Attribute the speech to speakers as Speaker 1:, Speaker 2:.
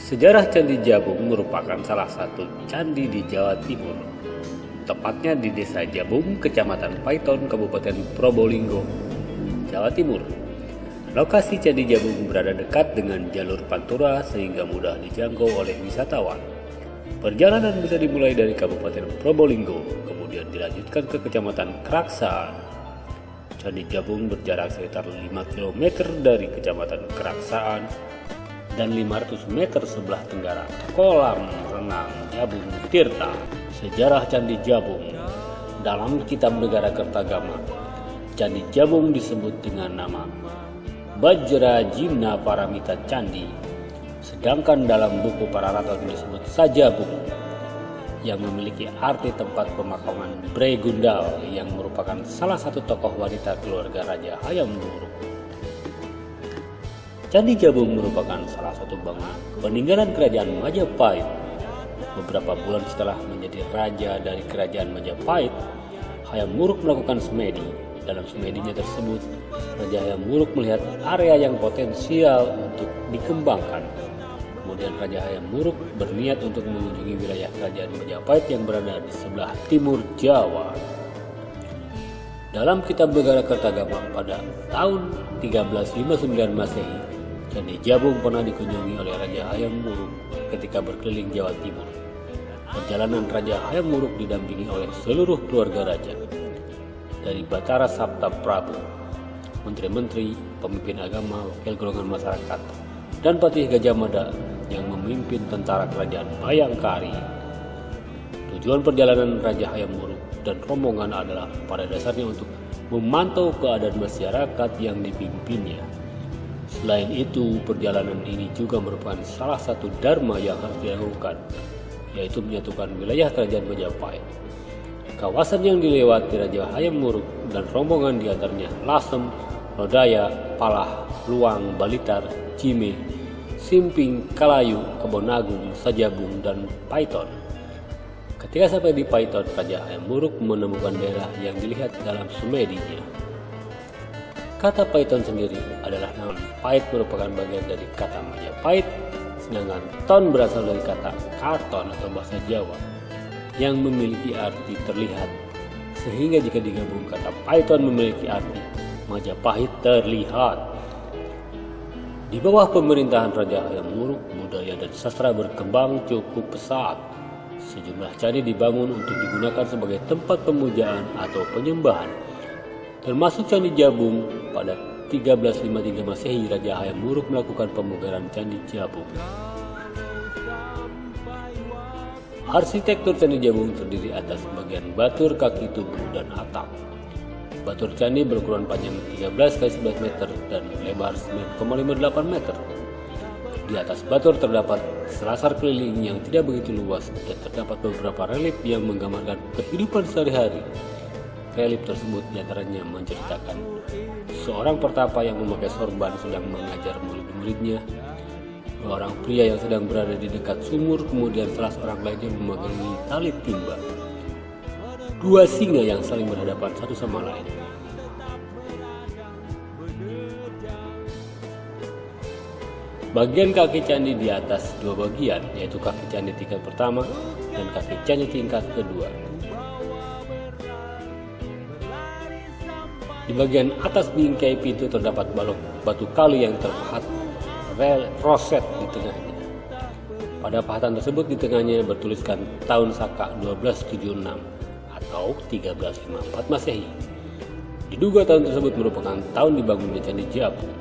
Speaker 1: Sejarah Candi Jabung merupakan salah satu candi di Jawa Timur, tepatnya di Desa Jabung, Kecamatan Paiton, Kabupaten Probolinggo, Jawa Timur. Lokasi Candi Jabung berada dekat dengan jalur Pantura sehingga mudah dijangkau oleh wisatawan. Perjalanan bisa dimulai dari Kabupaten Probolinggo, kemudian dilanjutkan ke Kecamatan Keraksaan. Candi Jabung berjarak sekitar 5 km dari Kecamatan Keraksaan dan 500 meter sebelah tenggara kolam renang Jabung Tirta. Sejarah Candi Jabung. Dalam Kitab Negara Kertagama, Candi Jabung disebut dengan nama Bajrajimna Paramita Candi, sedangkan dalam buku Pararaton disebut Sajabung, yang memiliki arti tempat pemakaman Bre Gundal yang merupakan salah satu tokoh wanita keluarga Raja Hayam Wuruk. Candi Jabung merupakan salah satu bangunan peninggalan Kerajaan Majapahit. Beberapa bulan setelah menjadi raja dari Kerajaan Majapahit, Hayam Wuruk melakukan semedi. Dalam semedinya tersebut, Raja Hayam Wuruk melihat area yang potensial untuk dikembangkan. Kemudian Raja Hayam Wuruk berniat untuk mengunjungi wilayah Kerajaan Majapahit yang berada di sebelah timur Jawa. Dalam Kitab Negara Kertagama pada tahun 1359 Masehi, Candi Jabung pernah dikunjungi oleh Raja Hayam Wuruk ketika berkeliling Jawa Timur. Perjalanan Raja Hayam Wuruk didampingi oleh seluruh keluarga raja, dari Batara Sabta Prabu, menteri-menteri, pemimpin agama, wakil golongan masyarakat, dan Patih Gajah Mada yang memimpin tentara kerajaan Bayangkari. Tujuan perjalanan Raja Hayam Wuruk dan rombongan adalah pada dasarnya untuk memantau keadaan masyarakat yang dipimpinnya. Selain itu, perjalanan ini juga merupakan salah satu dharma yang harus dilakukan, yaitu menyatukan wilayah Kerajaan Majapahit. Kawasan yang dilewati Raja Hayam Wuruk dan rombongan diantaranya Lasem, Lodaya, Palah, Luang, Balitar, Cime, Simping, Kalayu, Kebonagung, Sajabung, dan Paiton. Ketika sampai di Paiton, Raja Hayam Wuruk menemukan daerah yang dilihat dalam semedinya. Kata Paiton sendiri adalah nama. Pait merupakan bagian dari kata Majapahit, sedangkan ton berasal dari kata karton atau bahasa Jawa yang memiliki arti terlihat. Sehingga jika digabung, kata Paiton memiliki arti Majapahit terlihat. Di bawah pemerintahan Raja Hayam Wuruk, budaya dan sastra berkembang cukup pesat. Sejumlah candi dibangun untuk digunakan sebagai tempat pemujaan atau penyembahan, termasuk Candi Jabung. Pada 1353 Masehi, Raja Hayam Wuruk melakukan pemugaran Candi Jabung. Arsitektur Candi Jabung terdiri atas bagian batur, kaki tubuh, dan atap. Batur candi berukuran panjang 13 x 11 meter dan lebar 9,58 meter. Di atas batur terdapat selasar keliling yang tidak begitu luas dan terdapat beberapa relief yang menggambarkan kehidupan sehari-hari. Relief tersebut diantaranya menceritakan seorang pertapa yang memakai sorban sedang mengajar murid-muridnya, dua orang pria yang sedang berada di dekat sumur, kemudian salah seorang lainnya memegangi tali timba, dua singa yang saling berhadapan satu sama lain. Bagian kaki candi di atas dua bagian, yaitu kaki candi tingkat pertama dan kaki candi tingkat kedua. Di bagian atas bingkai pintu terdapat balok batu kali yang terpahat roset di tengahnya. Pada pahatan tersebut di tengahnya bertuliskan tahun Saka 1276 atau 1354 Masehi. Diduga tahun tersebut merupakan tahun dibangunnya Candi Jabung.